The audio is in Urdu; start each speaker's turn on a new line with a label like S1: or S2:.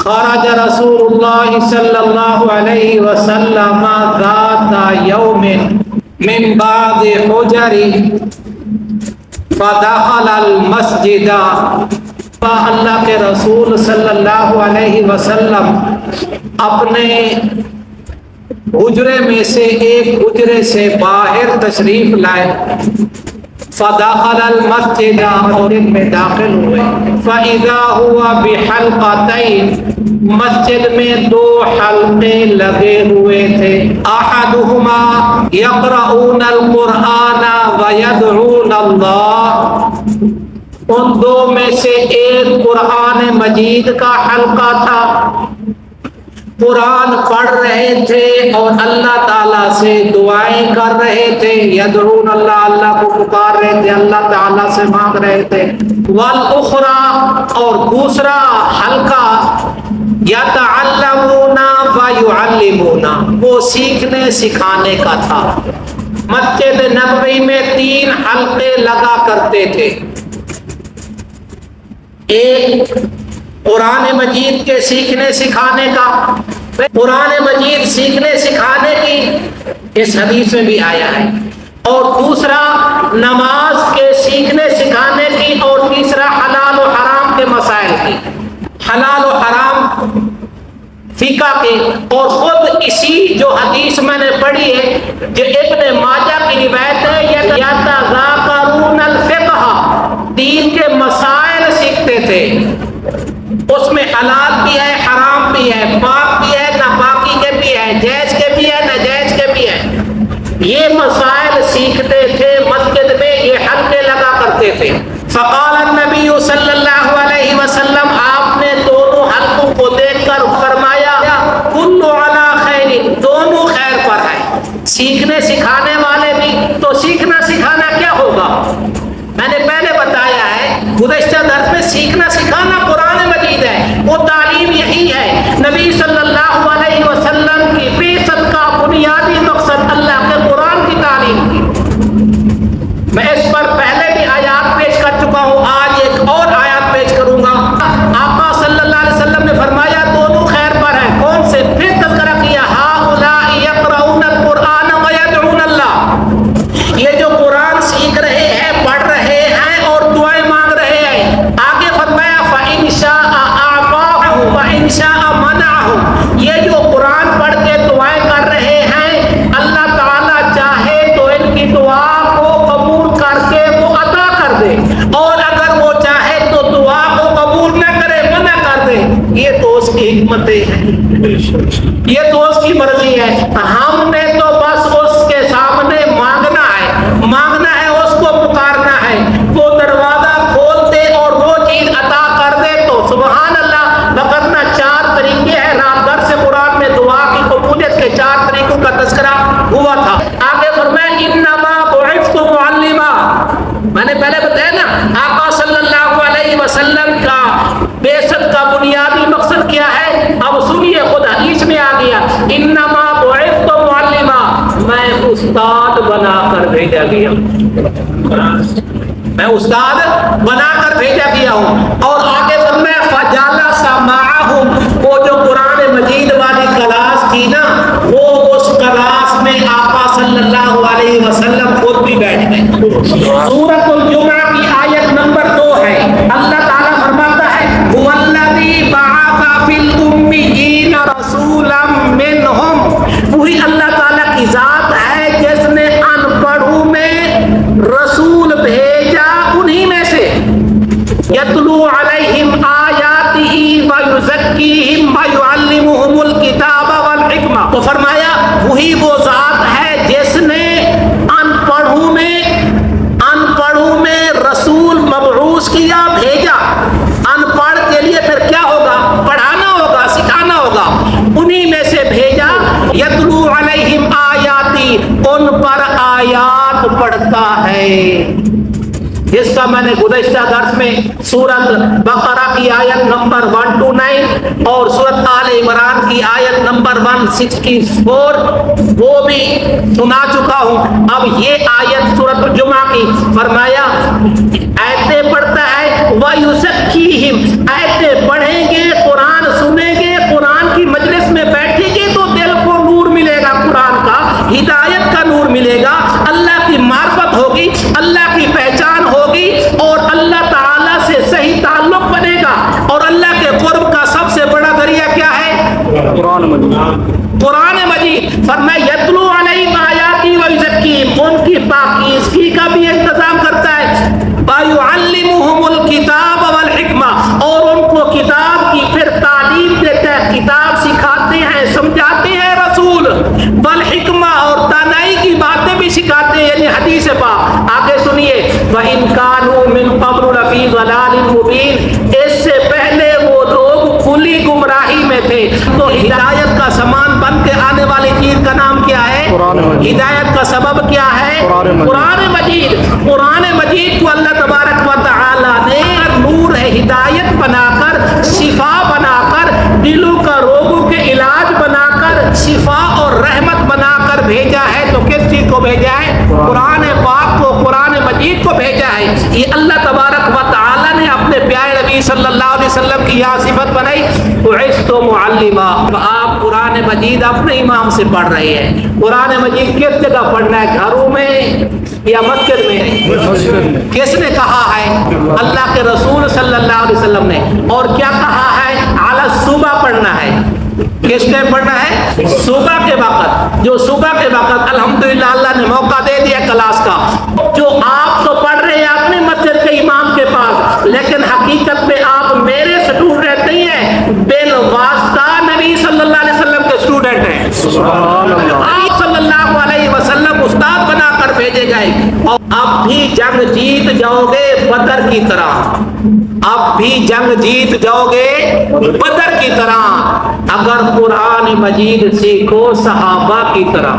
S1: خرج رسول اللہ صلی اللہ علیہ وسلم ذات یوم من بعد حجر فدخل المسجد. اللہ کے رسول صلی اللہ علیہ وسلم اپنے حجرے میں سے ایک حجرے سے باہر تشریف لائے. فدخل المسجد اور ان میں داخل ہوئے. فاذا هو بحلقتين مسجد میں دو حلقے لگے ہوئے تھے. احدهما يقرؤون القرآن ويدعون الله. ان دو میں سے ایک قرآن مجید کا حلقہ تھا، قرآن پڑھ رہے تھے اور اللہ تعالیٰ سے دعائیں کر رہے تھے. یدعون اللہ، اللہ کو پکار رہے تھے، اللہ تعالیٰ سے مانگ رہے تھے. والاخری اور دوسرا حلقہ یتعلمون ویعلمون، وہ سیکھنے سکھانے کا تھا. مسجد نبوی میں 3 حلقے لگا کرتے تھے. ایک قرآن مجید کے سیکھنے سکھانے کا، قرآن مجید سیکھنے سکھانے کی اس حدیث میں بھی آیا ہے، اور دوسرا نماز کے سیکھنے سکھانے کی، اور تیسرا حلال و حرام کے مسائل کی، حلال و حرام فقہ کے. اور خود اسی جو حدیث میں نے پڑھی ہے جو ابن ماجہ کی روایت ہے، یتذاکرون الفقہ، دین کے مسائل سیکھتے تھے. اس میں حلال بھی ہے، حرام بھی ہے، پاک بھی ہے، ناپاکی کے بھی ہے، جائز کے بھی ہے، ناجائز کے بھی ہے. یہ مسائل سیکھتے تھے مسجد میں، یہ حلقے لگا کرتے تھے. فقال النبی صلی اللہ علیہ وسلم، آپ نے دونوں حلقوں کو دیکھ کر فرمایا کل علی خیر، دونوں خیر پر ہے. سیکھنے سکھانے والے بھی تو سیکھنا سکھانا کیا ہوگا؟ میں نے پہلے بتایا ہے گزشتہ درس میں، سیکھنا سکھانا قرآن مجید ہے، وہ تعلیم یہی ہے. نبی صلی اللہ علیہ وسلم کی بعثت کا بنیادی مقصد اللہ کے قرآن کی تعلیم تھی. میں اس پر پہلے بھی آیات پیش کر چکا ہوں، آج ایک اور آیات پیش کروں گا. آقا صلی اللہ علیہ وسلم نے فرمایا دونوں خیر پر ہیں. کون سے؟ پھر تذکرہ کیا، ہؤلاء یقرؤون القرآن ویدعون اللہ. یہ جو قرآن سیکھ رہے ہیں، پڑھ رہے ہیں اور دعائیں مانگ رہے ہیں. آگے فرمایا فإن شاء أعطاہ وإن شاء منعہ. یہ جو قرآن پڑھ کے دعائیں کر رہے ہیں، اللہ تعالیٰ چاہے تو ان کی دعا کو قبول کر کے وہ عطا کر دے، اور اگر وہ چاہے تو دعا کو قبول نہ کرے، منع کر دے. یہ تو اس کی حکمتیں ہیں، یہ تو اس کی مرضی ہے. ہم نے تو بس اس کے سامنے مانگنا ہے، مانگنا ہے، اس کو پکارنا ہے. وہ دروازہ کھول دے اور وہ چیز عطا کر دے تو سبحان اللہ. وگرنہ 4 طریقے ہیں. رات در سے قرآن میں دعا کی قبولیت کے 4 طریقوں کا تذکرہ ہوا تھا. آگے فرمایا انما بعثت معلما. میں نے پہلے بتایا نا، آقا صلی اللہ علیہ وسلم کا بعثت کا بنیادی مقصد کیا ہے. اب سنیے، خود حدیث میں آ گیا انما بعثت معلما، میں استاد بنا کر بھیجا گیا، میں استاد بنا کر بھیجا گیا ہوں. اور آگے فرمایا فجلس معهم، وہ جو قرآن مجید والی کلاس تھی نا، وہ اس کلاس میں آقا صلی اللہ علیہ وسلم خود بھی بیٹھ گئے. سورۃ الجمعہ کی آیت نمبر 2 ہے. اللہ تعالیٰ فرماتا ہے هو الذی بعث فی الامیین رسولا منہم، وہی اللہ تعالیٰ کی ذات ہے جس نے ان پڑھوں میں رسول بھیجا انہی میں سے. یتلو علیہم آیاتہ ویزکیہم ویعلمہم الکتاب والحکمہ. تو فرمایا وہی وہ ذات ہے جس نے ان پڑھوں میں رسول مبعوث کیا، بھیجا. ان پڑھ کے لیے پھر کیا ہوگا؟ پڑھانا ہوگا، سکھانا ہوگا. انہی میں سے بھیجا. یتلو علیہم آیاتی، ان پر آیات پڑھتا ہے، جس کا میں نے گزشتہ درس میں سورت بقرہ کی آیت نمبر 129 اور سورت آل عمران کی آیت نمبر 164 وہ بھی سنا چکا ہوں. اب یہ آیت سورت الجمعہ کی فرمایا آیتیں پڑھتا ہے وَيُزَكِّيهِمْ، آیتیں پڑھیں گے، قرآن سنیں گے قرآن مجید فرمایا یتلو علیہم آیاتی و یزکیہم، ان کی پاکیزگی کا بھی انتظام کرتا ہے، وَيُعَلِّمُهُمُ الْكِتَابَ وَالْحِکْمَةَ، اور ان کو کتاب کی پھر تعلیم دیتا ہے، کتاب سکھاتے ہیں، سمجھاتے ہیں رسول، والحکمہ، اور دانائی کی باتیں بھی سکھاتے ہیں، یعنی حدیث پاک۔ آگے سنیے، وَإِن كَانُوا مِن قَبْلُ لَفِي ضَلَالٍ مُبِينٍ، اس سے پہلے وہ لوگ کھلی گمراہی میں تھے۔ تو ہدایت کا سامان بن کے آنے والی چیز کا نام کیا ہے؟ ہدایت کا سبب کیا ہے؟ قرآن مجید۔ قرآن مجید کو اللہ تبارک و تعالی نے نور ہدایت بنا کر، شفا بنا کر، دلوں کا روگوں کے علاج بنا کر، شفا اور رحمت بنا کر بھیجا ہے۔ تو کس چیز کو بھیجا ہے؟ قرآن پاک کو، قرآن مجید کو بھیجا ہے۔ یہ اللہ تبارک و تعالی نے اپنے پیارے نبی صلی اللہ علیہ وسلم کی یہاں صفت بنائی، بعثت معلما۔ آپ قرآن مجید اپنے امام سے پڑھ رہے ہیں۔ قرآن مجید کس جگہ پڑھنا ہے؟ گھروں میں یا مسجد میں؟ کس نے کہا ہے؟ اللہ کے رسول صلی اللہ علیہ وسلم نے۔ اور کیا کہا ہے؟ علی الصبح پڑھنا ہے۔ کس نے پڑھنا ہے؟ صبح کے وقت۔ جو صبح کے وقت الحمدللہ اللہ نے موقع دے دیا کلاس کا، جو آپ تو پڑھ رہے ہیں اپنے مسجد کے امام کے پاس، لیکن حقیقت میں آپ میرے اسٹوڈنٹ نہیں ہیں، بالواسطہ نبی صلی اللہ علیہ وسلم کے اسٹوڈنٹ ہیں۔ سبحان اللہ۔ آپ صلی اللہ علیہ وسلم استاد بنا کر بھیجے گئے، اور اب بھی جنگ جیت جاؤ گے بدر کی طرح۔ اب بھی جنگ جیت جاؤ گے بدر کی طرح، اگر قرآن مجید سیکھو صحابہ کی طرح۔